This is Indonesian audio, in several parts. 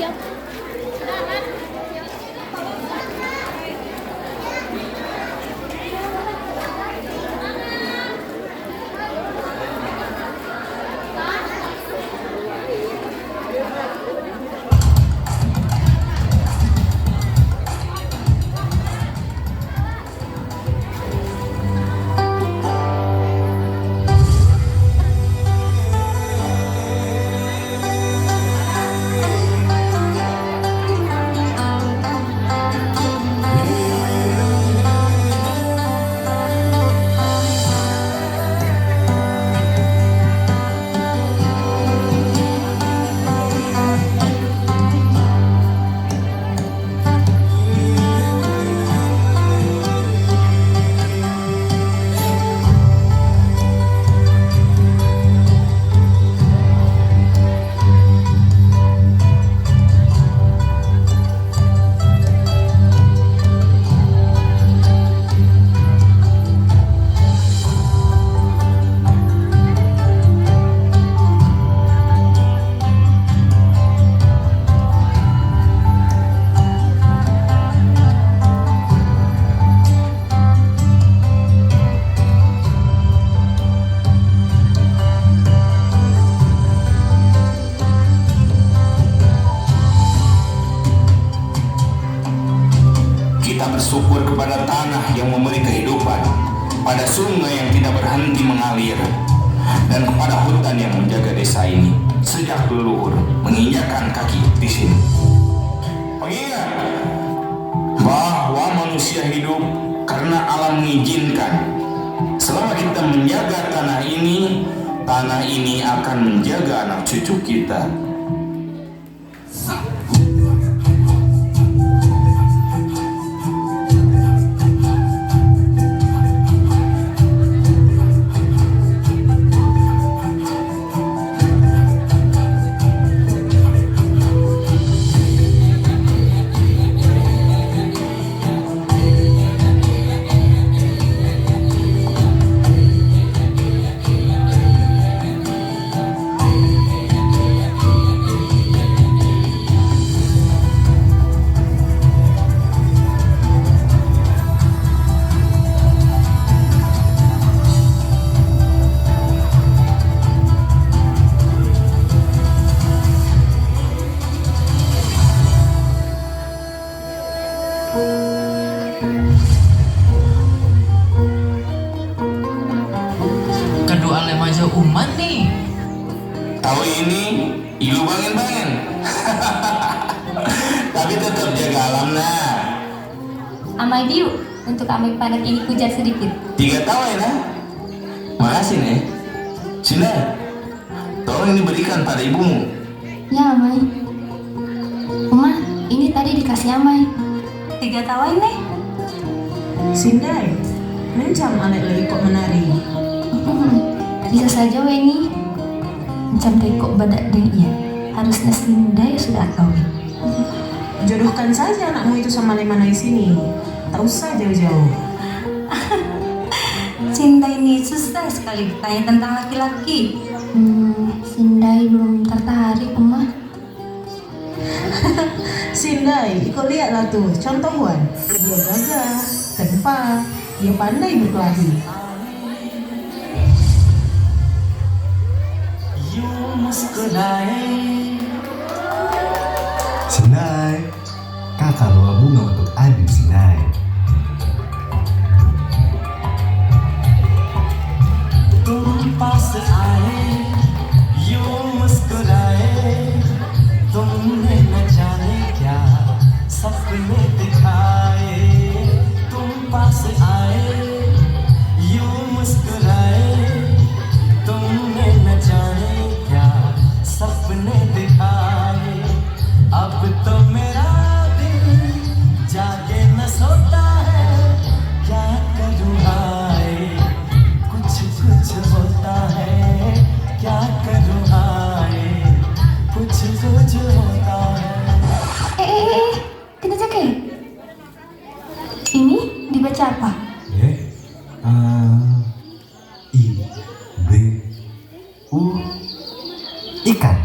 siap. Kita bersyukur kepada tanah yang memberi kehidupan, pada sungai yang tidak berhenti mengalir, dan kepada hutan yang menjaga desa ini sejak leluhur menginjakkan kaki di sini. Mengingat bahwa manusia hidup karena alam mengizinkan. Selama kita menjaga tanah ini akan menjaga anak cucu kita. Kedua lemaja umat nih. Tahu ini ilu bangen-bangen. Tapi tetap jaga alam nah. Amai diu untuk amai padat ini pujar sedikit. 3 tahun ya nah. Makasih nih. Sini. Tolong ini berikan pada ibumu. Ya amai. Uma, ini tadi dikasih amai. 3 tahun nih. Sindai, mencam anak lagi kok menari. Bisa saja Weni. Macam dekok badak deng iya. Harusnya Sindai sudah kawin. Jodohkan saja anakmu itu sama Lemana di sini. Tak usah jauh-jauh. Cinta ini susah sekali tanya tentang laki-laki. Sindai belum tertarik Uma. Sindai, ikut lihatlah tuh contohan. Dia gagah, tanpa, dia pandai berkelahi. Sinai, kakak bawa bunga untuk adik Sinai. तुम पास आए यूं मुस्कुराए तुमने न जाने क्या सपने दिखाए तुम पास आए यूं मुस्कुराए तुमने न जाने क्या सपने दिखाए अब तो मेरा दिल जागे न सोता है क्या करूँ हाय कुछ कुछ होता है क्या करूँ हाय कुछ कुछ होता है Kita cek ya? Ini dibaca apa? I B U ikan.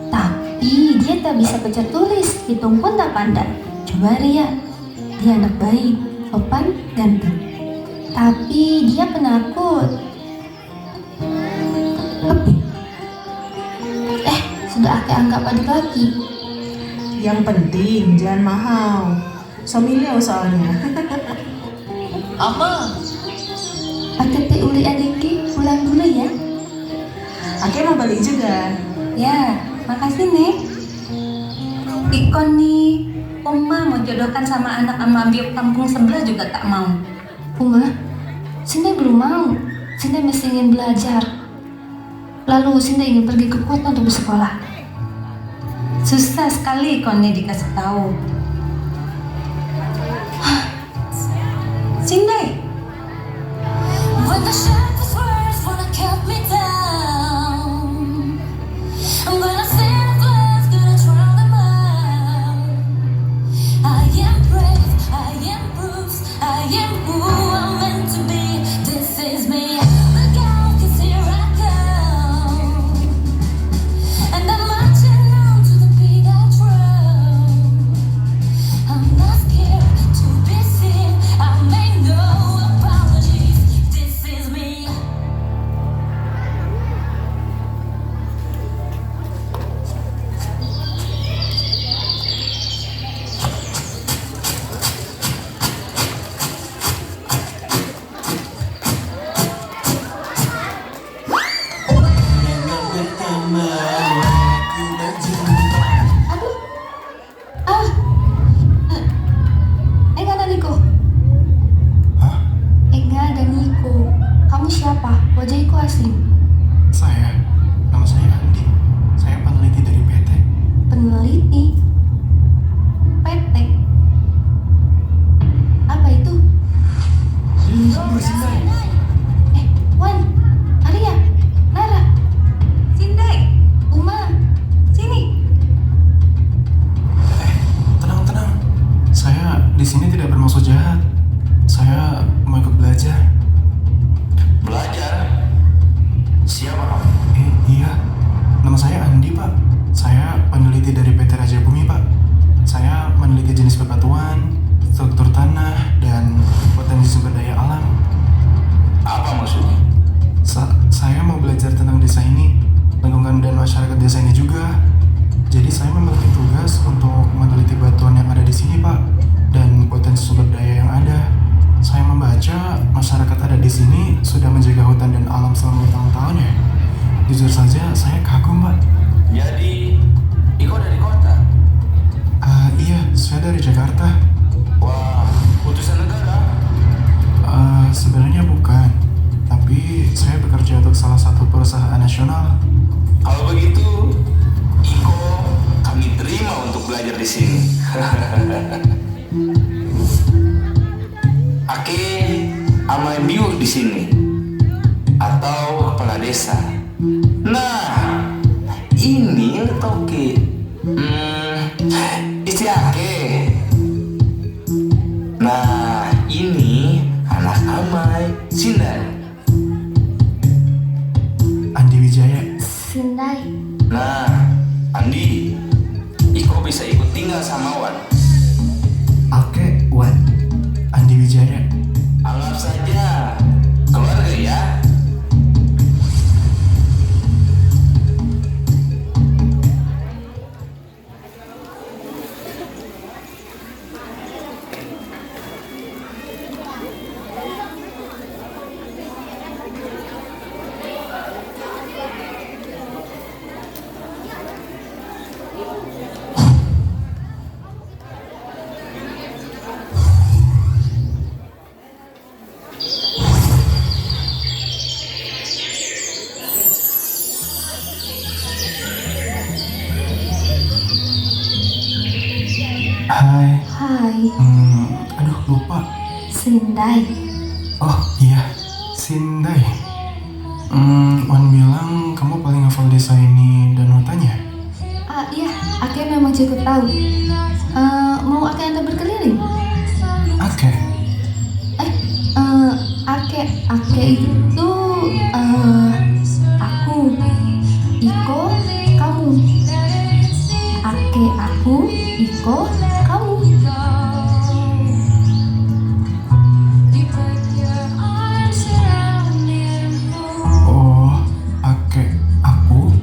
Tapi dia tak bisa baca tulis, hitung pun tak pandai. Coba Ria, dia anak baik, sopan, ganteng. Tapi dia penakut. Kepi. Sudah Ake anggap adik laki. Yang penting jangan mahal. Suami Leo soalnya. Ama, Ake teh uli adiki pulang dulu ya. Ake mau balik juga. Ya, makasih nih. Ikon nih, Oma mau jodohkan sama anak ama biok kampung sebelah juga tak mau. Uma, Sinda belum mau. Sinda masih ingin belajar. Lalu Sinda ingin pergi ke kota untuk bersekolah. Susah sekali Ikon nih dikasih tahu. Sindai, When the sharpest words wanna cut me down, I'm gonna say the words, gonna drown them out. I am brave, I am bruised, I am who I'm meant to be. This is me. Look out, 'cause here I come, and I'm marching on to the beat I drum. I'm not scared to be seen. I make no apologies. This is me. Dengan pertama aku berjumpa. Enggak ada Niko. Hah? Enggak ada Niko. Kamu siapa? Wajahku asing. Nama saya Andi. Saya peneliti dari PT. Peneliti. Petek. Apa itu? Wan, Arya, Nara, Sindai, Uma, sini. Tenang. Saya di sini tidak bermaksud jahat. Saya mau ikut belajar. Belajar? Siapa kamu? Iya, nama saya Andi, Pak. Saya peneliti dari PT Raja Bumi, Pak. Saya meneliti jenis bebatuan, struktur tanah, dan potensi sumber daya alam. Apa maksudnya? Saya mau belajar tentang desa ini, lingkungan dan masyarakat desa ini juga. Jadi saya memiliki tugas untuk meneliti batuan yang ada di sini, Pak, dan potensi sumber daya yang ada. Saya membaca masyarakat ada di sini sudah menjaga hutan dan alam selama bertahun-tahun ya. Jujur saja, saya kagum, Pak. Jadi, Iko dari kota? Iya, saya dari Jakarta. Wah, utusan negara? Sebenarnya bukan, tapi saya bekerja untuk salah satu perusahaan nasional. Kalau begitu, Iko kami terima untuk belajar di sini. Ake ama biu di sini atau kepala desa. Nah, ini toke. Istri Ake. Nah, ini anak Amai Sindai. Andi Wijaya. Sindai. Nah, Andi, Iko bisa ikut tinggal sama Wan. Oke, Wan. Andi Wijaya. Anggap saja keluarga ya. Hai. Hai, Aduh, lupa. Sindai. Oh iya, Sindai. Wan bilang kamu paling hafal desa ini dan hutannya. Iya, Ake memang cukup tahu. Mau Ake antar berkeliling? Oke. Ake itu aku. Iko, kamu. Oh, aku,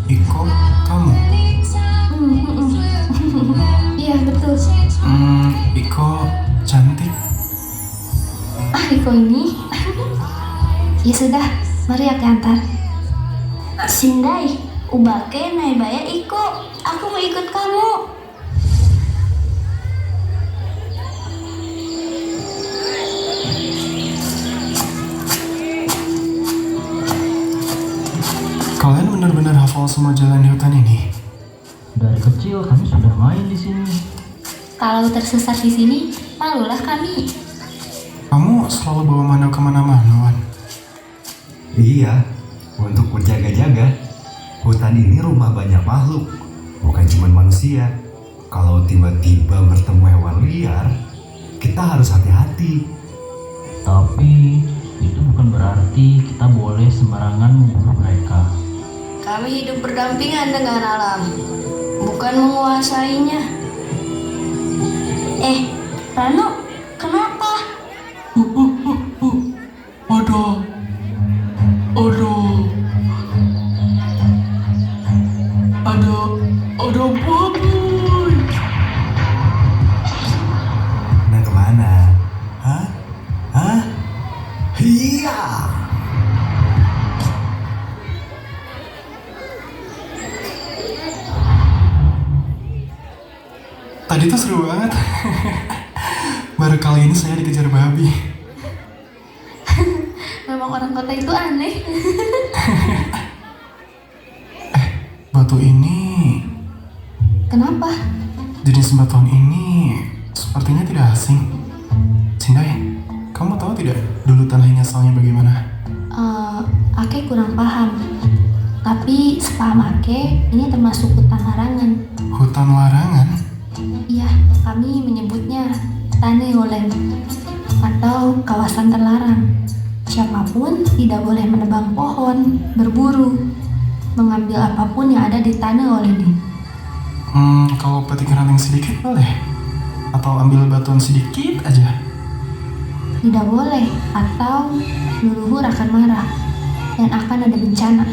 Iko, kamu. Iya betul. Iko cantik. Iko ini. Ya sudah, mari aku antar. Sindai, ubake naibaya Iko. Aku mau ikut kamu. Kalian benar-benar hafal semua jalan di hutan ini? Dari kecil kami sudah main di sini. Kalau tersesat di sini, malulah kami. Kamu selalu bawa Mano kemana-mana, Wan. Iya, untuk berjaga-jaga. Hutan ini rumah banyak makhluk, bukan cuma manusia. Kalau tiba-tiba bertemu hewan liar, kita harus hati-hati. Tapi itu bukan berarti kita boleh sembarangan membunuh mereka. Kami hidup berdampingan dengan alam, bukan menguasainya. Rano, kenapa? Ada babi. Nah kemana? Hah? Iya! Tadi tuh seru banget. Baru kali ini saya dikejar babi. Memang orang kota itu aneh. Batu ini, Kenapa? jenis batuan ini sepertinya tidak asing. Sindai, kamu tahu tidak dulu tanah ini asalnya bagaimana? Ake kurang paham. Tapi sepaham Ake, ini termasuk hutan larangan. Hutan larangan? Iya, kami menyebutnya Taneolen atau kawasan terlarang. Siapapun tidak boleh menebang pohon, berburu, mengambil apapun yang ada di Taneolen ini. Kalau petik ranting sedikit boleh? Atau ambil batuan sedikit aja? Tidak boleh, atau leluhur akan marah dan akan ada bencana.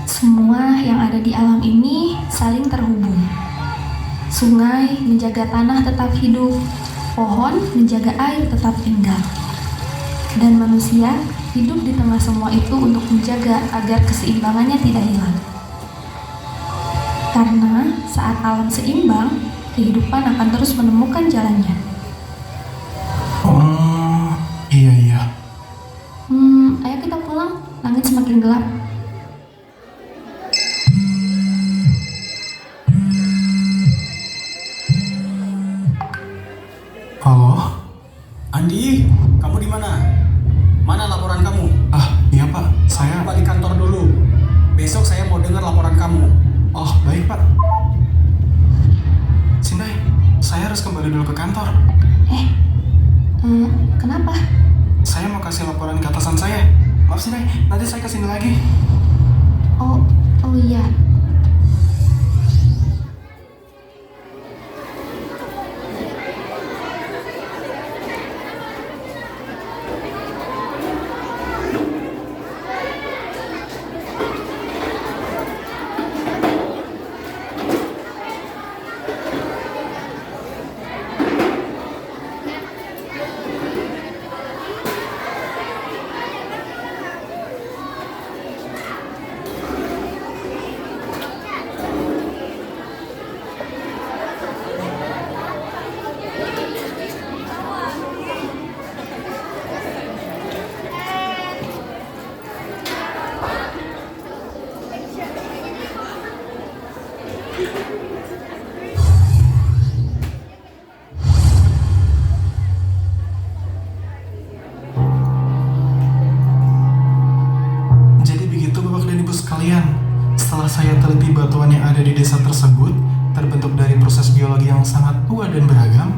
Semua yang ada di alam ini saling terhubung. Sungai menjaga tanah tetap hidup, pohon menjaga air tetap tinggal. Dan manusia hidup di tengah semua itu untuk menjaga agar keseimbangannya tidak hilang. Karena saat alam seimbang, kehidupan akan terus menemukan jalannya. Oh, iya. Ayo kita pulang, langit semakin gelap. Halo? Andi, kamu di mana? Mana laporan kamu? Iya Pak, saya... Pak di kantor dulu. Besok saya mau dengar laporan kamu. Oh, baik Pak. Sindai, saya harus kembali dulu ke kantor. Kenapa? Saya mau kasih laporan ke atasan saya. Maaf Sindai, nanti saya kesini lagi. Oh iya. Jadi begitu Bapak dan Ibu sekalian. Setelah saya teliti batuan yang ada di desa tersebut, terbentuk dari proses geologi yang sangat tua dan beragam.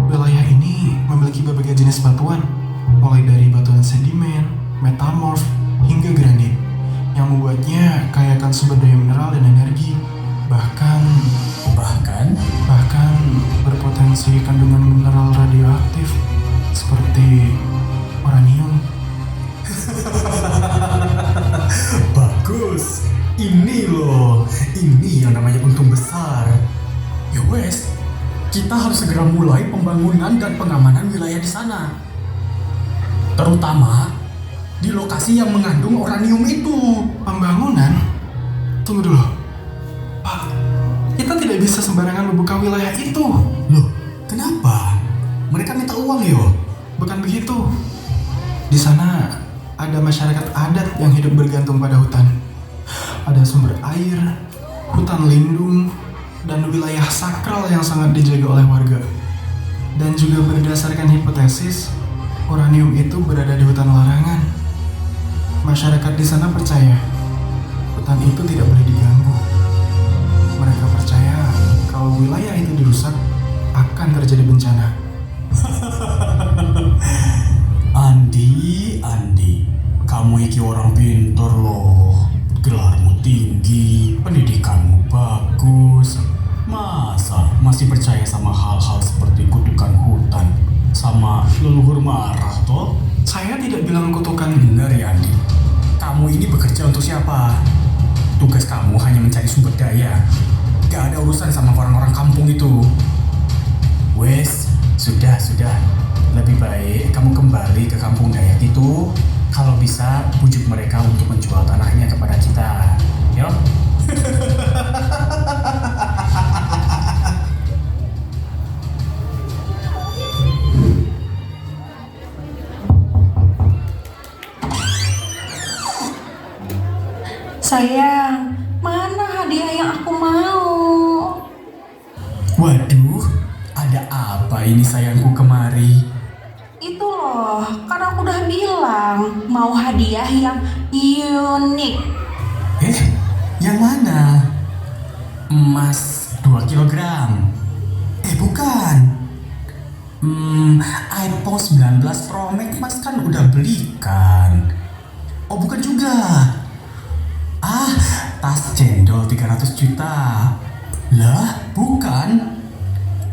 Wilayah ini memiliki berbagai jenis batuan, mulai dari batuan sedimen, metamorf, hingga granit, yang membuatnya kaya akan sumber daya mineral dan energi. Bahkan bahkan berpotensi kandungan mineral radioaktif seperti uranium. Bagus. Ini loh, ini yang namanya untung besar. Ya wes, kita harus segera mulai pembangunan dan pengamanan wilayah di sana. Terutama di lokasi yang mengandung uranium itu. Pembangunan? Tunggu dulu. Pak, kita tidak bisa sembarangan membuka wilayah itu. Loh, kenapa? Mereka minta uang yo. Bukan begitu. Di sana ada masyarakat adat yang hidup bergantung pada hutan. Ada sumber air, hutan lindung, dan wilayah sakral yang sangat dijaga oleh warga. Dan juga berdasarkan hipotesis, uranium itu berada di hutan larangan. Masyarakat di sana percaya hutan itu tidak boleh diganggu. Mereka percaya kalau wilayah itu dirusak akan terjadi bencana. Andi, kamu iki orang pintar loh. Gelarmu tinggi, pendidikanmu bagus. Masa masih percaya sama hal-hal seperti kutukan hutan sama leluhur marah toh? Saya tidak bilang kutukan. Benar ya Andi. Kamu ini bekerja untuk siapa? Tugas kamu hanya mencari sumber daya. Gak ada urusan sama orang-orang kampung itu. Wes, sudah. Lebih baik kamu kembali ke kampung Dayak itu. Kalau bisa, bujuk mereka untuk menjual tanahnya kepada kita. Yo. Sayang, mana hadiah yang aku mau? Waduh, ada apa ini sayangku kemari? Itu loh, kan aku udah bilang mau hadiah yang unik. Yang mana? Emas 2 kilogram. Bukan. iPhone 19 Pro Max Mas kan udah belikan. Oh, bukan juga. Tas cendol 300 juta. Lah, bukan.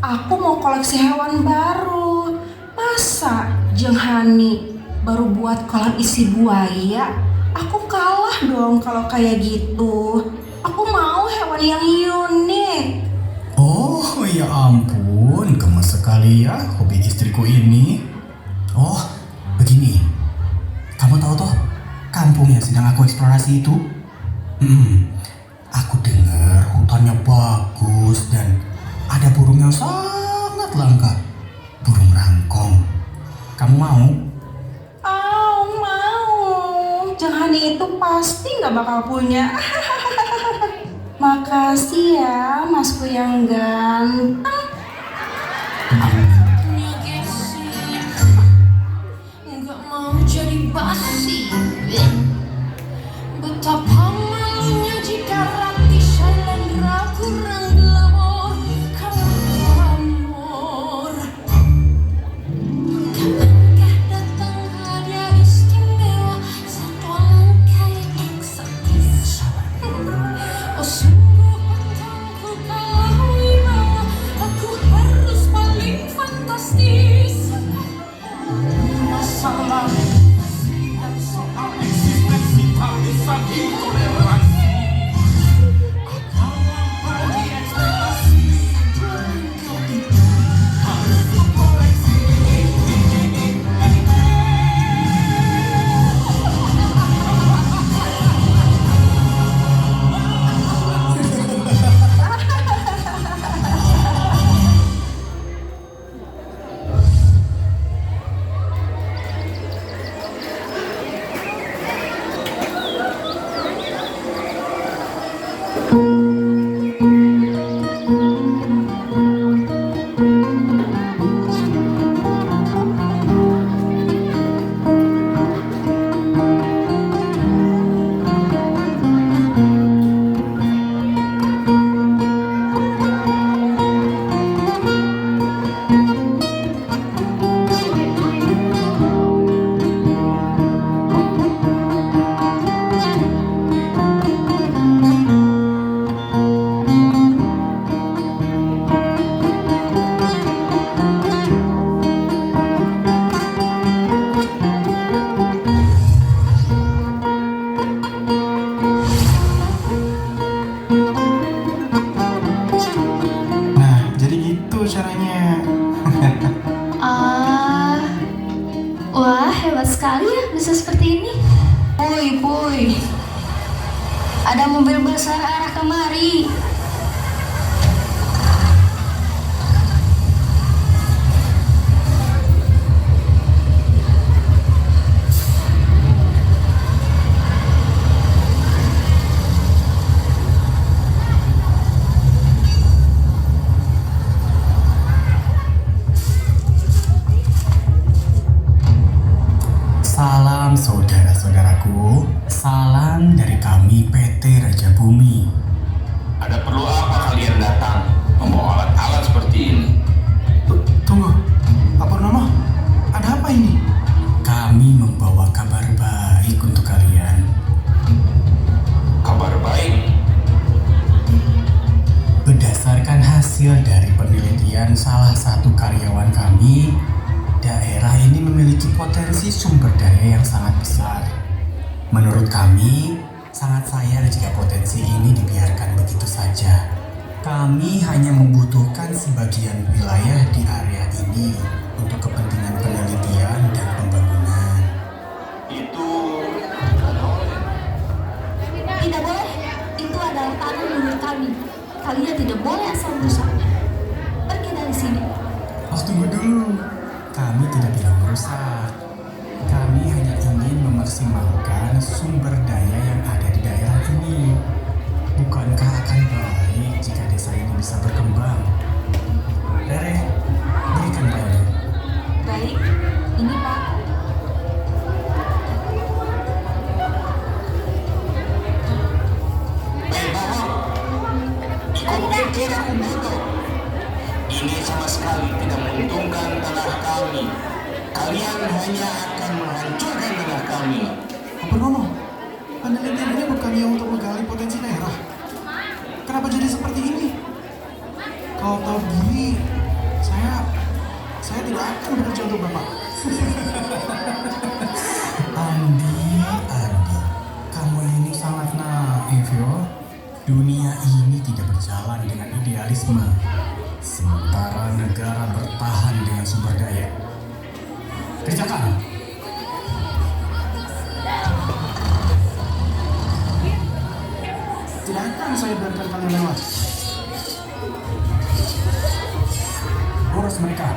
Aku mau koleksi hewan baru. Masa Jeng Hani baru buat kolam isi buaya? Aku kalah dong kalau kayak gitu. Aku mau hewan yang unik. Oh ya ampun, gemes sekali ya hobi istriku ini. Oh, begini. Kamu tahu toh kampung yang sedang aku eksplorasi itu? Aku dengar hutannya bagus dan ada burung yang sangat langka. Burung rangkong. Kamu mau? Mau. Jeng Hani itu pasti nggak bakal punya. Makasih ya, masku yang ganteng. Nggak mau jadi basi. Betapa malunya jika Rati Shailendra kurang glamor kalau amor. Kapankah datang hadiah istimewa satu langkah yang eksotis? Oh sungguh hutangku kalau wibawa, aku harus paling fantastis. Masalah dan soal eksistensi tak bisa ditoleransi. Kau memberi ekspektasi kau itu harus kukoleksi. Peggy. Ada mobil besar arah kemari. Salam saudara-saudaraku, salam dari kami PT Raja Bumi. Ada perlu apa kalian datang membawa alat-alat seperti ini? Tunggu, Pak Purnomo, ada apa ini? Kami membawa kabar baik untuk kalian. Kabar baik? Berdasarkan hasil dari penelitian salah satu karyawan kami, daerah ini memiliki potensi sumber daya yang sangat besar. Menurut kami, sangat sayang jika potensi ini dibiarkan begitu saja. Kami hanya membutuhkan sebagian wilayah di area ini untuk kepentingan penelitian dan pembangunan. Itu Tidak boleh. Itu adalah tanah milik kami. Kalian tidak boleh asal merusak. Pergi dari sini. Tunggu dulu. Kami tidak bilang merusak. Kami hanya ingin memaksimalkan sumber daya yang ada di daerah ini. Bukankah akan baik jika desa ini bisa berkembang? Rere, berikan payung. Baik, ini Pak. Kau pikir aku bodoh? Ini sama sekali tidak menguntungkan tanah kami. Kalian hanya akan menghancurkan tanah kami. Pak Purnomo, penelitian ini bukannya untuk menggali potensi daerah. Kenapa jadi seperti ini? Kalau tahu begini, saya tidak akan bekerja untuk Bapak. Andi, kamu ini sangat naif yo. Dunia ini tidak berjalan dengan idealisme. Sementara negara bertahan dengan sumber daya. Kerjakan. Tidak akan saya biarkan kalian lewat. Urus mereka.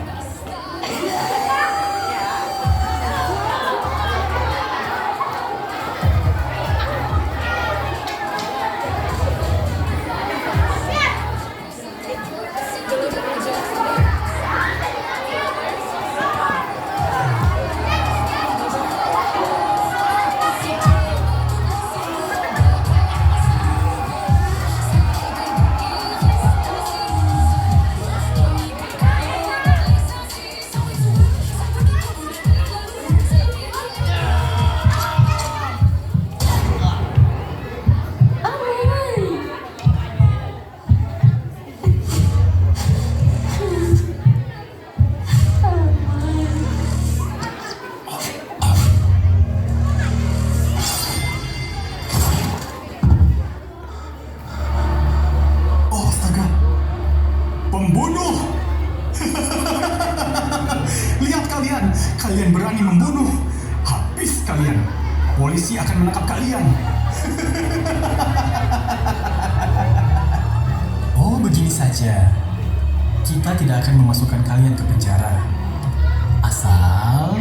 Pembunuh! Lihat kalian, kalian berani membunuh. Habis kalian. Polisi akan menangkap kalian. Oh, begini saja. Kita tidak akan memasukkan kalian ke penjara. Asal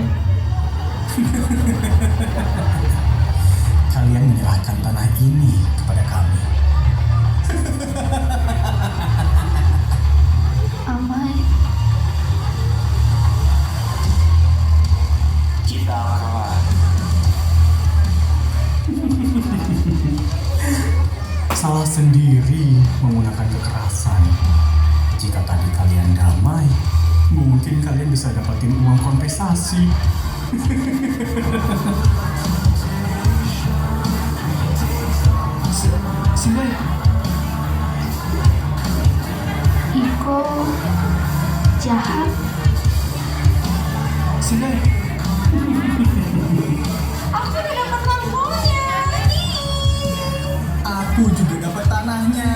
kalian menyerahkan tanah ini kepada kami. Amai. Kita kalah. Salah sendiri menggunakan kekerasan. Jika tadi kalian damai, mungkin kalian bisa dapatin uang kompensasi. Sinai, Iko jahat. Sinai. Aku udah dapat lampunya. Aku juga dapat tanahnya.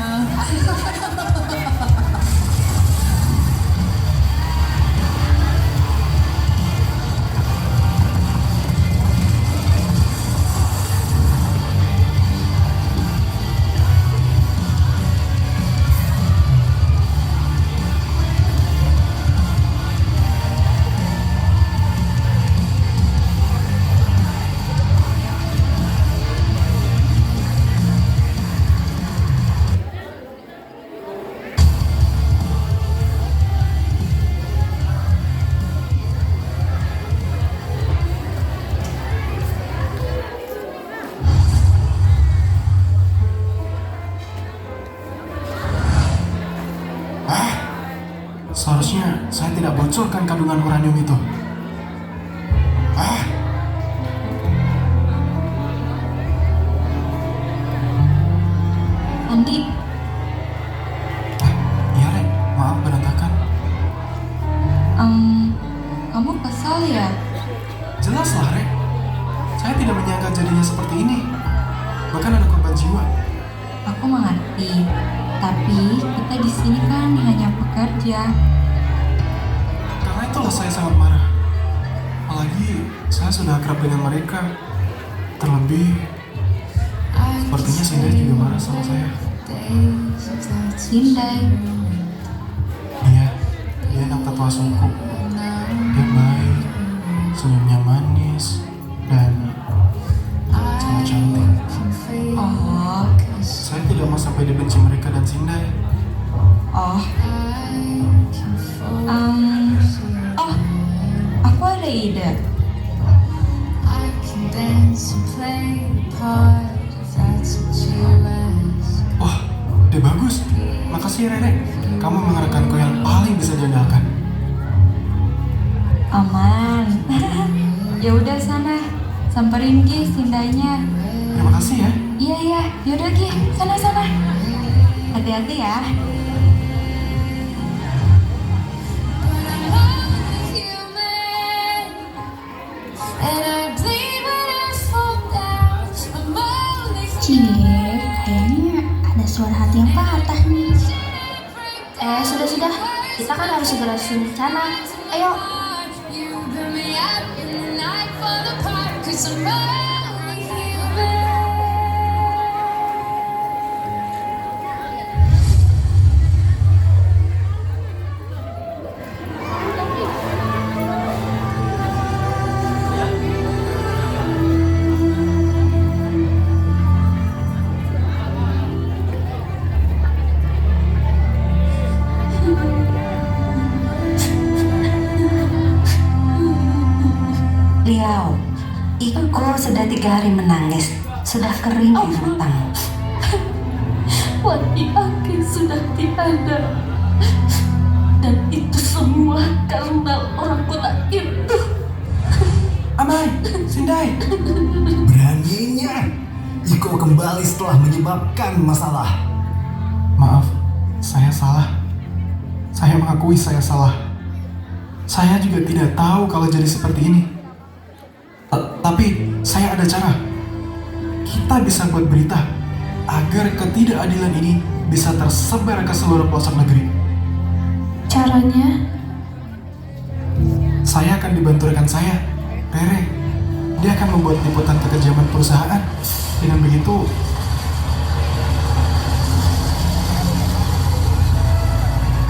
saya tidak bocorkan kandungan uranium itu. Andi, Iya, Rek. Maaf berantakan. kamu kesal ya? Jelas lah, Rek. Saya tidak menyangka jadinya seperti ini. Bahkan ada korban jiwa. Aku mengerti, tapi kita di sini kan hanya pekerja. Karena itulah saya sangat marah. Apalagi saya sudah akrab dengan mereka. Terlebih, sepertinya Sindai juga marah sama saya. Sindai, Iya, dia anak tetua suku. Dia baik, senyumnya manis, dan sangat cantik. oh, Saya tidak mau sampai dibenci mereka dan Sindai. oh, aku ada ide. Wah, dia bagus. Makasih ya, Rere. Kamu memang rekanku yang paling bisa diandalkan. Aman. Ya udah sana, samperin Gi Sindainya. Terima kasih ya. Iya, yaudah Gi, sana. Hati-hati ya. Kayaknya ada suara hati yang patah nih. Sudah. Kita kan harus segera susun rencana. Ayo. Liao, Iko sudah 3 hari menangis, sudah kering ingatan. Wati Aki sudah tiada. Dan itu semua karena orang kota itu. Amai, Sindai. Beraninya Iko kembali setelah menyebabkan masalah. Maaf, saya salah. Saya mengakui saya salah. Saya juga tidak tahu kalau jadi seperti ini. Tapi saya ada cara. Kita bisa buat berita agar ketidakadilan ini bisa tersebar ke seluruh pelosok negeri. Caranya? Saya akan dibantu rekan saya, Rere. Dia akan membuat liputan kekejaman perusahaan. Dengan begitu,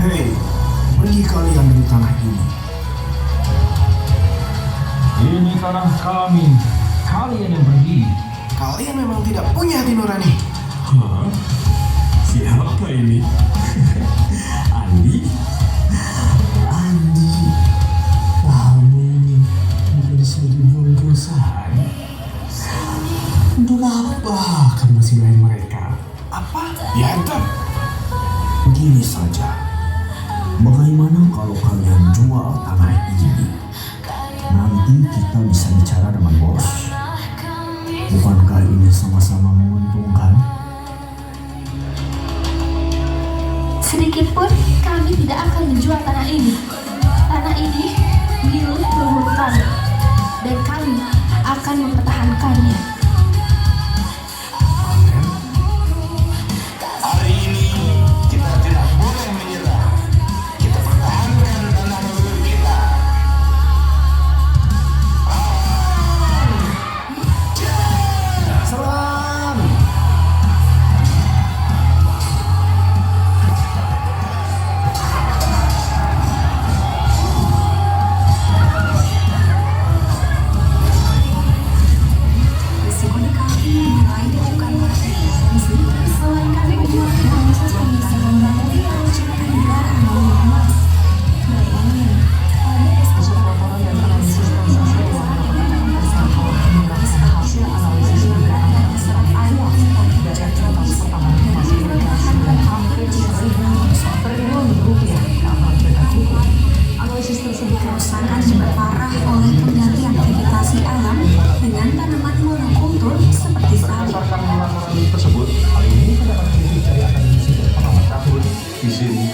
Hei, pergi kalian dari tanah ini. Ini tanah kami. Kalian yang pergi. kalian memang tidak punya hati nurani. Hah? Siapa ini? Andi? Andi, kamu ini bukan seribu perusahaan. Untuk apa kamu masih lain mereka? Apa? Biadab. Begini saja. Bagaimana kalau kalian jual tanah ini? Nanti kita bisa bicara dengan bos. Bukankah ini sama-sama menguntungkan? Sedikit pun kami tidak akan menjual tanah ini. Tanah ini milik leluhur kami, dan kami akan mempertahankannya. Hari ini kita tidak boleh menyerah. Kita pertahankan tanah leluhur kita. Izin